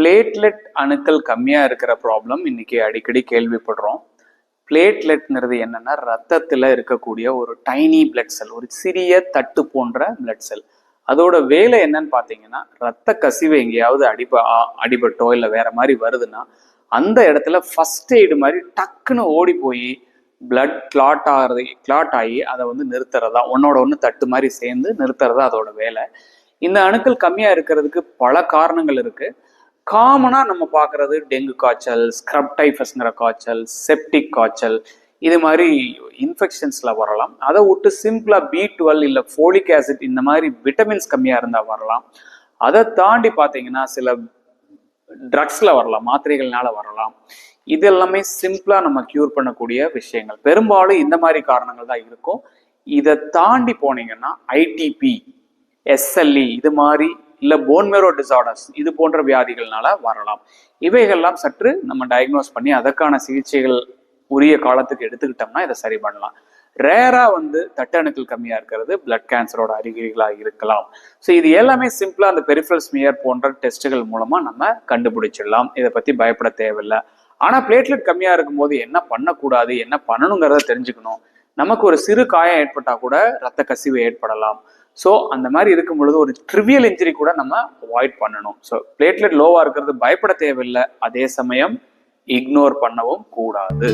Platelet அணுக்கள் கம்மியா இருக்கிற ப்ராப்ளம் இன்னைக்கு அடிக்கடி கேள்விப்படுறோம். பிளேட்லெட்ங்கிறது என்னன்னா ரத்தத்துல இருக்கக்கூடிய ஒரு டைனி பிளட் செல், ஒரு சிறிய தட்டு போன்ற பிளட் செல். அதோட வேலை என்னன்னு பாத்தீங்கன்னா, ரத்த கசிவு எங்கேயாவது அடிபட்டோ இல்லை வேற மாதிரி வருதுன்னா அந்த இடத்துல ஃபர்ஸ்ட் எய்டு மாதிரி டக்குன்னு ஓடி போய் பிளட் கிளாட் ஆகி அதை வந்து நிறுத்துறதா, ஒன்னோட ஒன்று தட்டு மாதிரி சேர்ந்து நிறுத்துறதா அதோட வேலை. இந்த அணுக்கள் கம்மியா இருக்கிறதுக்கு பல காரணங்கள் இருக்கு. காமனா நம்ம பார்க்கறது டெங்கு காய்ச்சல், ஸ்க்ரப் டைஃபஸ்ங்கிற காய்ச்சல், செப்டிக் காய்ச்சல், இது மாதிரி இன்ஃபெக்ஷன்ஸ்ல வரலாம். அதை விட்டு சிம்பிளா B12 இல்லை ஃபோலிக் ஆசிட் இந்த மாதிரி விட்டமின்ஸ் கம்மியா இருந்தா வரலாம். அதை தாண்டி பார்த்தீங்கன்னா சில ட்ரக்ஸ்ல வரலாம், மாத்திரைகள்னால வரலாம். இது எல்லாமே சிம்பிளா நம்ம கியூர் பண்ணக்கூடிய விஷயங்கள். பெரும்பாலும் இந்த மாதிரி காரணங்கள் தான் இருக்கும். இதை தாண்டி போனீங்கன்னா ITP, SLE இது மாதிரி இல்ல போன் மேரோ டிசார்டர்ஸ் இது போன்ற வியாதிகள்னால வரலாம். இவைகள்லாம் சற்று நம்ம டயக்னோஸ் பண்ணி அதற்கான சிகிச்சைகள் உரிய காலத்துக்கு எடுத்துக்கிட்டோம்னா இதை சரி பண்ணலாம். ரேரா வந்து தட்டணுக்கள் கம்மியா இருக்கிறது பிளட் கேன்சரோட அறிகுறிகளாக இருக்கலாம். ஸோ இது எல்லாமே சிம்பிளா அந்த பெரிஃபரல் ஸ்மியர் போன்ற டெஸ்ட்டுகள் மூலமா நம்ம கண்டுபிடிச்சிடலாம். இதை பத்தி பயப்பட தேவையில்லை. ஆனா பிளேட்லெட் கம்மியா இருக்கும்போது என்ன பண்ணக்கூடாது, என்ன பண்ணணுங்கிறத தெரிஞ்சுக்கணும். நமக்கு ஒரு சிறு காயம் ஏற்பட்டா கூட ரத்த கசிவு ஏற்படலாம். ஸோ அந்த மாதிரி இருக்கும் பொழுது ஒரு ட்ரிவியல் இன்ஜுரி கூட நம்ம அவாய்ட் பண்ணணும். ஸோ பிளேட்லெட் லோவா இருக்கிறது பயப்பட தேவையில்லை, அதே சமயம் இக்னோர் பண்ணவும் கூடாது.